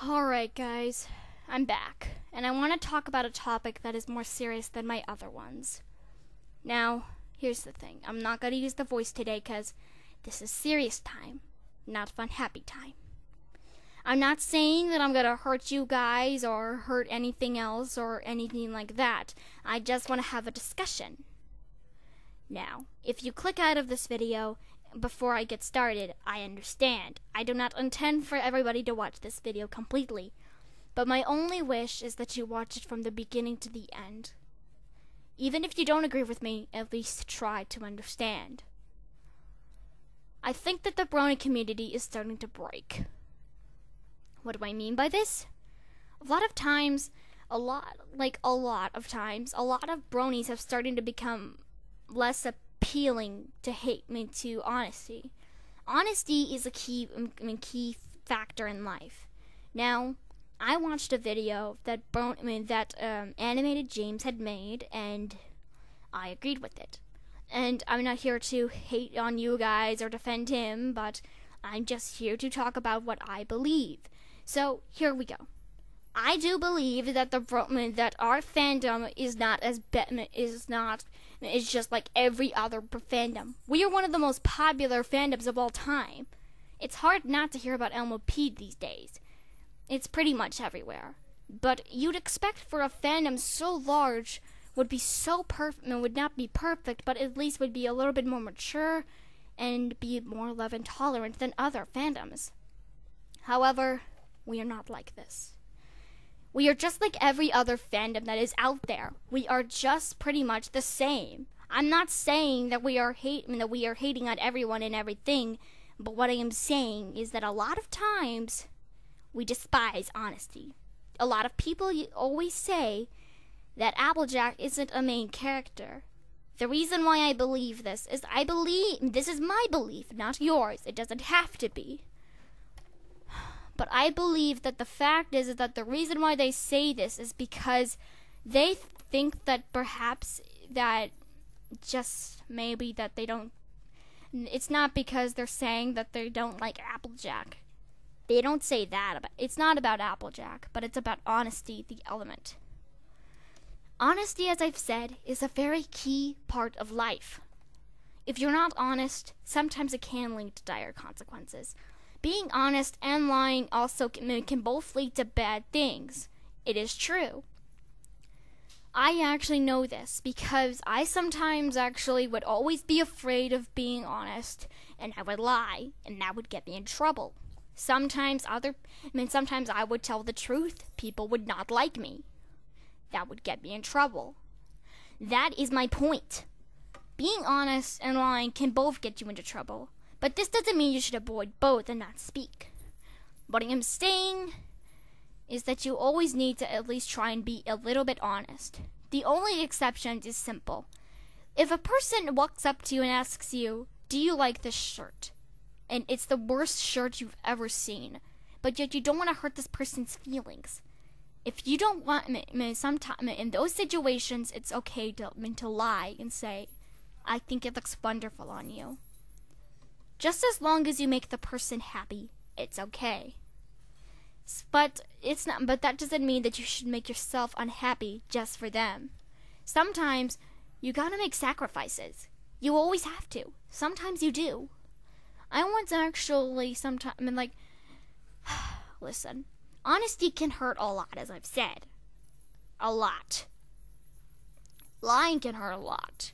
Alright guys, I'm back, and I want to talk about a topic that is more serious than my other ones. Now, here's the thing. I'm not going to use the voice today because this is serious time, not fun happy time. I'm not saying that I'm going to hurt you guys or hurt anything else or anything like that. I just want to have a discussion. Now, if you click out of this video before I get started, I understand. I do not intend for everybody to watch this video completely, but my only wish is that you watch it from the beginning to the end. Even if you don't agree with me, at least try to understand. I think that the brony community is starting to break. What do I mean by this? A lot of bronies have started to become less appealing to to honesty. Honesty is a key factor in life. Now, I watched a video that Animated James had made, and I agreed with it. And I'm not here to hate on you guys or defend him, but I'm just here to talk about what I believe. So here we go. I do believe that that our fandom is just like every other fandom. We are one of the most popular fandoms of all time. It's hard not to hear about LMP these days. It's pretty much everywhere. But you'd expect for a fandom so large would not be perfect, but at least would be a little bit more mature and be more love and tolerant than other fandoms. However, we are not like this. We are just like every other fandom that is out there. We are just pretty much the same. I'm not saying that we are hating on everyone and everything, but what I am saying is that a lot of times we despise honesty. A lot of people always say that Applejack isn't a main character. The reason why I believe this is this is my belief, not yours. It doesn't have to be. But I believe that the fact is that the reason why they say this is because they think that perhaps that just maybe that they don't. It's not because they're saying that they don't like Applejack. They don't say that. It's not about Applejack, but it's about honesty, the element. Honesty, as I've said, is a very key part of life. If you're not honest, sometimes it can lead to dire consequences. Being honest and lying also can both lead to bad things. It is true. I actually know this because I sometimes actually would always be afraid of being honest, and I would lie, and that would get me in trouble. Sometimes I would tell the truth. People would not like me. That would get me in trouble. That is my point. Being honest and lying can both get you into trouble. But this doesn't mean you should avoid both and not speak. What I am saying is that you always need to at least try and be a little bit honest. The only exception is simple. If a person walks up to you and asks you, "Do you like this shirt?" and it's the worst shirt you've ever seen, but yet you don't want to hurt this person's feelings. If you don't want, sometimes in those situations, it's okay to lie and say, "I think it looks wonderful on you." Just as long as you make the person happy, it's okay. But that doesn't mean that you should make yourself unhappy just for them. Sometimes you gotta make sacrifices. You always have to. Sometimes you do. I once actually listen, honesty can hurt a lot, as I've said. A lot. Lying can hurt a lot.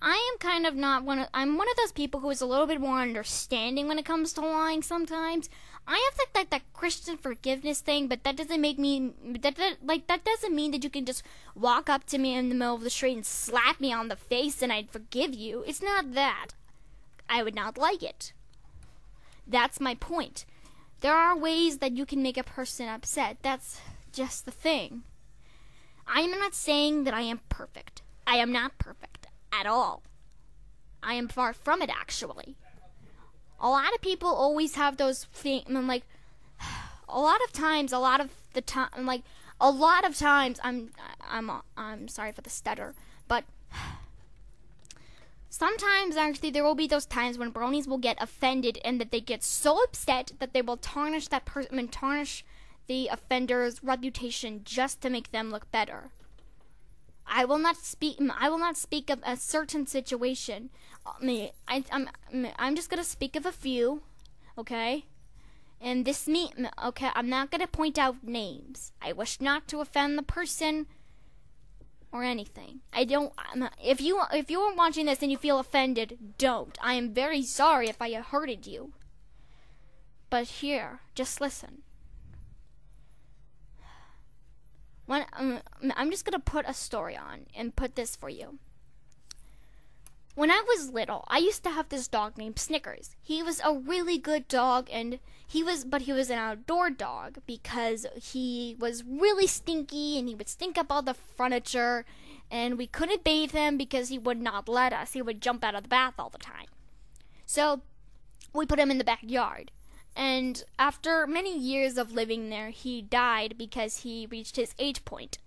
I'm one of those people who is a little bit more understanding when it comes to lying sometimes. I have that Christian forgiveness thing, but that doesn't mean that you can just walk up to me in the middle of the street and slap me on the face and I'd forgive you. It's not that. I would not like it. That's my point. There are ways that you can make a person upset. That's just the thing. I'm not saying that I am perfect. I am not perfect at all. I am far from it, actually. A lot of people always have those things, a lot of times, I'm sorry for the stutter, but sometimes actually there will be those times when bronies will get offended and that they get so upset that they will tarnish the offender's reputation just to make them look better. I will not speak of a certain situation. I'm just gonna speak of a few, okay? And okay, I'm not gonna point out names. I wish not to offend the person or anything. If you are watching this and you feel offended, don't. I am very sorry if I hurted you. But here, just listen. I'm just gonna put a story on and put this for you. When I was little, I used to have this dog named Snickers. He was a really good dog, and he was an outdoor dog because he was really stinky and he would stink up all the furniture, and we couldn't bathe him because he would not let us. He would jump out of the bath all the time. So we put him in the backyard. And after many years of living there, he died because he reached his age point.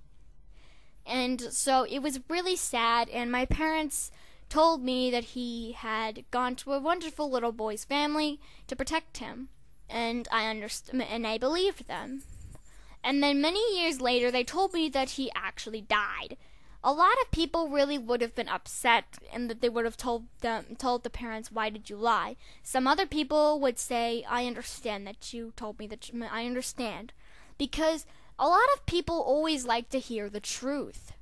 And so it was really sad, and my parents told me that he had gone to a wonderful little boy's family to protect him. And I believed them. And then many years later, they told me that he actually died. A lot of people really would have been upset, and that they would have told the parents, why did you lie? Some other people would say, I understand that you told me that. I understand. Because a lot of people always like to hear the truth.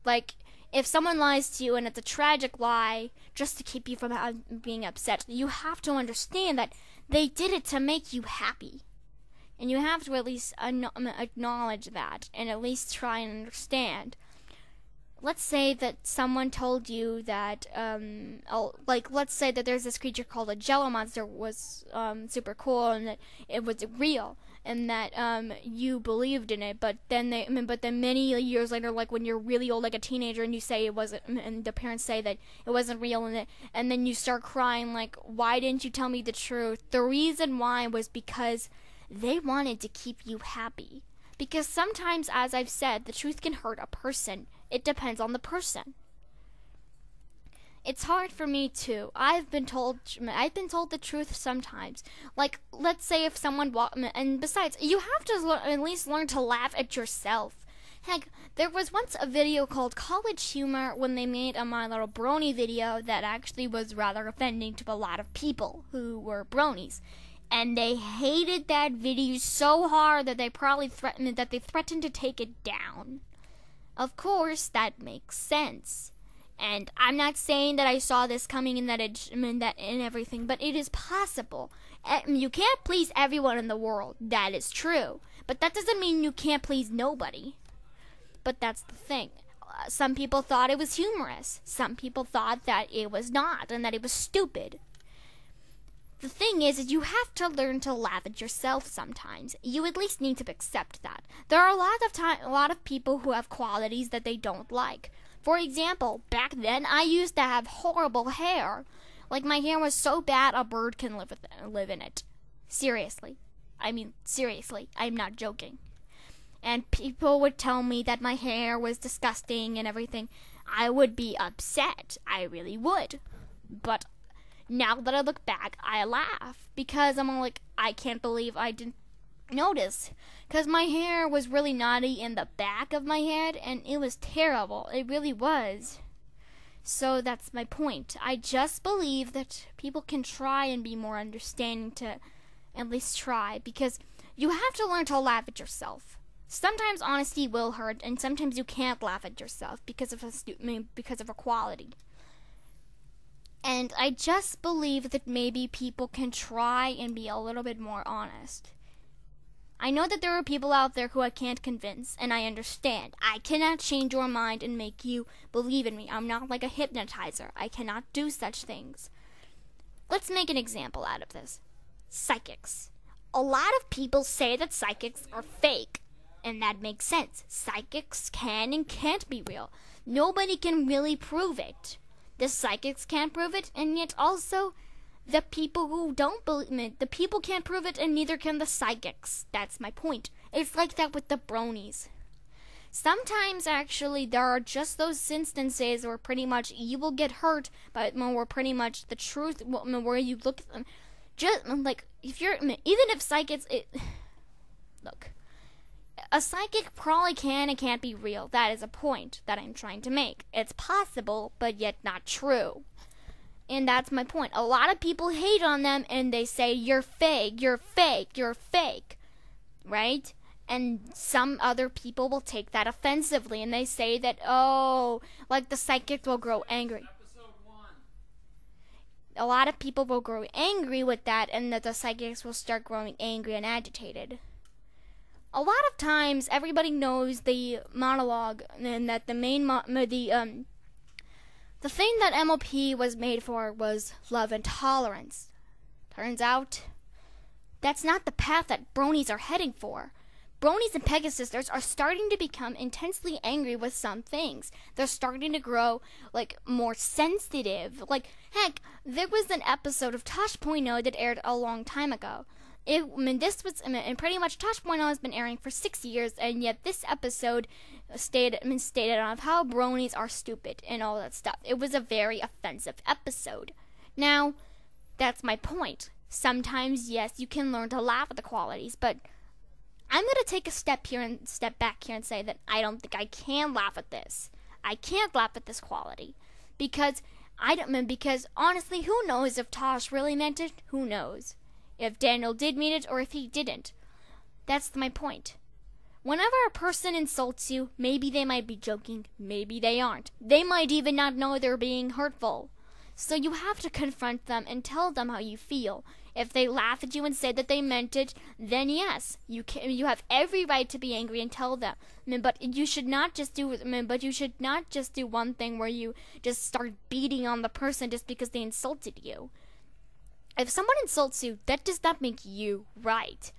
Like, if someone lies to you and it's a tragic lie, just to keep you from being upset, you have to understand that they did it to make you happy. And you have to at least acknowledge that, and at least try and understand. Let's say that someone told you that, let's say that there's this creature called a Jello monster was super cool, and that it was real, and that you believed in it. But then many years later, like when you're really old, like a teenager, and you say it wasn't, and the parents say that it wasn't real, and then you start crying, like, why didn't you tell me the truth? The reason why was because they wanted to keep you happy. Because sometimes, as I've said, the truth can hurt a person. It depends on the person. It's hard for me too. I've been told the truth sometimes. Like, let's say if someone and besides, you have to at least learn to laugh at yourself. Heck, there was once a video called College Humor when they made a My Little Brony video that actually was rather offending to a lot of people who were bronies. And they hated that video so hard that they probably threatened to take it down. Of course, that makes sense. And I'm not saying that I saw this coming and and everything, but it is possible. You can't please everyone in the world. That is true. But that doesn't mean you can't please nobody. But that's the thing. Some people thought it was humorous. Some people thought that it was not, and that it was stupid. The thing is you have to learn to laugh at yourself sometimes. You at least need to accept that. There are a lot of people who have qualities that they don't like. For example, back then I used to have horrible hair. Like, my hair was so bad a bird can live in it. Seriously. Seriously. I'm not joking. And people would tell me that my hair was disgusting and everything. I would be upset. I really would. But now that I look back, I laugh because I'm all like, I can't believe I didn't notice. Because my hair was really naughty in the back of my head, and it was terrible. It really was. So that's my point. I just believe that people can try and be more understanding, to at least try, because you have to learn to laugh at yourself. Sometimes honesty will hurt, and sometimes you can't laugh at yourself because of a quality. And I just believe that maybe people can try and be a little bit more honest. I know that there are people out there who I can't convince, and I understand. I cannot change your mind and make you believe in me. I'm not like a hypnotizer. I cannot do such things. Let's make an example out of this. Psychics. A lot of people say that psychics are fake, and that makes sense. Psychics can and can't be real. Nobody can really prove it. The psychics can't prove it, and yet also the people who don't believe it, the people can't prove it, and neither can the psychics. That's my point. It's like that with the bronies. Sometimes, actually, there are just those instances where pretty much you will get hurt, but where pretty much the truth, where you look at them, just like, if you're, even if psychics, look, a psychic probably can and can't be real. That is a point that I'm trying to make. It's possible, but yet not true. And that's my point. A lot of people hate on them and they say, you're fake, you're fake, you're fake. Right? And some other people will take that offensively and they say that, oh, like the psychic will grow angry. A lot of people will grow angry with that and that the psychics will start growing angry and agitated. A lot of times, everybody knows the monologue and that the main the thing that MLP was made for was love and tolerance. Turns out, that's not the path that bronies are heading for. Bronies and Pegasisters are starting to become intensely angry with some things. They're starting to grow, like, more sensitive. Like, heck, there was an episode of Tosh.0 that aired a long time ago. And pretty much Tosh.0 has been airing for 6 years, and yet this episode stated on how bronies are stupid and all that stuff. It was a very offensive episode. Now, that's my point. Sometimes, yes, you can learn to laugh at the qualities, but I'm going to take a step back here and say that I don't think I can laugh at this. I can't laugh at this quality. Because honestly, who knows if Tosh really meant it? Who knows? If Daniel did mean it or if he didn't. That's my point. Whenever a person insults you, maybe they might be joking, maybe they aren't. They might even not know they're being hurtful. So you have to confront them and tell them how you feel. If they laugh at you and say that they meant it, then yes, you have every right to be angry and tell them. But you should not just do one thing where you just start beating on the person just because they insulted you. If someone insults you, that does not make you right.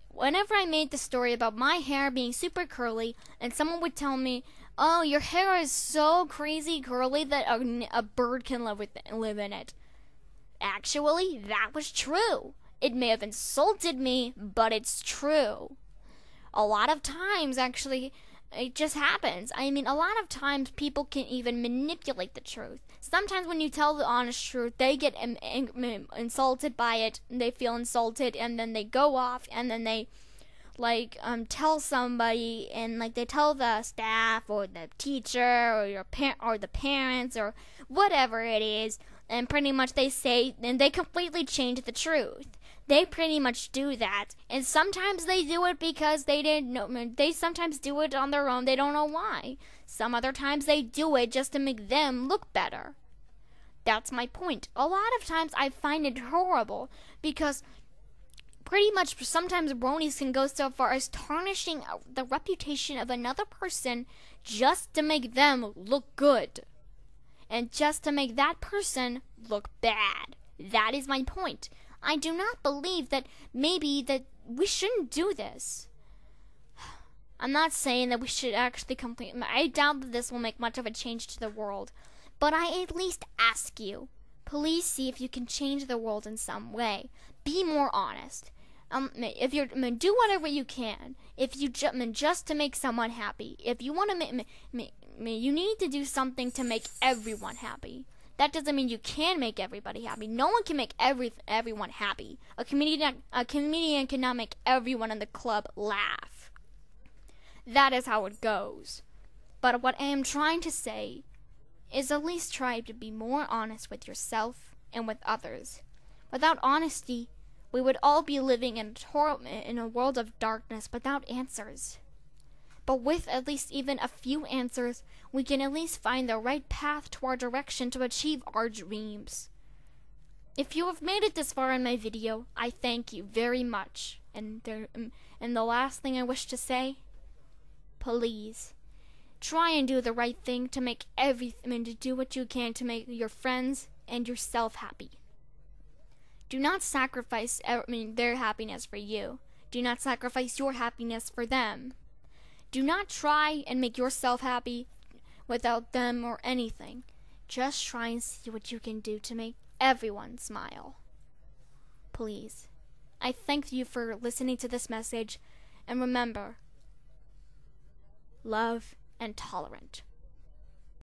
Whenever I made the story about my hair being super curly, and someone would tell me, oh, your hair is so crazy curly that a bird can live in it. Actually, that was true. It may have insulted me, but it's true. A lot of times, actually, it just happens. I mean, a lot of times people can even manipulate the truth. Sometimes when you tell the honest truth, they get insulted by it, and they feel insulted, and then they go off, and then they tell somebody, and they tell the staff or the teacher or the parents or whatever it is, and pretty much they say, and they completely change the truth. They pretty much do that, and sometimes they do it because they didn't know. They sometimes do it on their own. They don't know why. Some other times they do it just to make them look better. That's my point. A lot of times I find it horrible because pretty much sometimes bronies can go so far as tarnishing the reputation of another person just to make them look good. And just to make that person look bad. That is my point. I do not believe that that we shouldn't do this. I'm not saying that we should actually I doubt that this will make much of a change to the world. But I at least ask you, please see if you can change the world in some way. Be more honest. If you're do whatever you can. If you just to make someone happy. If you want to you need to do something to make everyone happy. That doesn't mean you can make everybody happy. No one can make everyone happy. A comedian cannot make everyone in the club laugh. That is how it goes. But what I am trying to say is at least try to be more honest with yourself and with others. Without honesty, we would all be living in a world of darkness without answers. But with at least even a few answers, we can at least find the right path to our direction to achieve our dreams. If you have made it this far in my video, I thank you very much. And the last thing I wish to say, please, try and do the right thing to make to do what you can to make your friends and yourself happy. Do not sacrifice their happiness for you. Do not sacrifice your happiness for them. Do not try and make yourself happy without them or anything. Just try and see what you can do to make everyone smile. Please. I thank you for listening to this message, and remember, love and tolerant.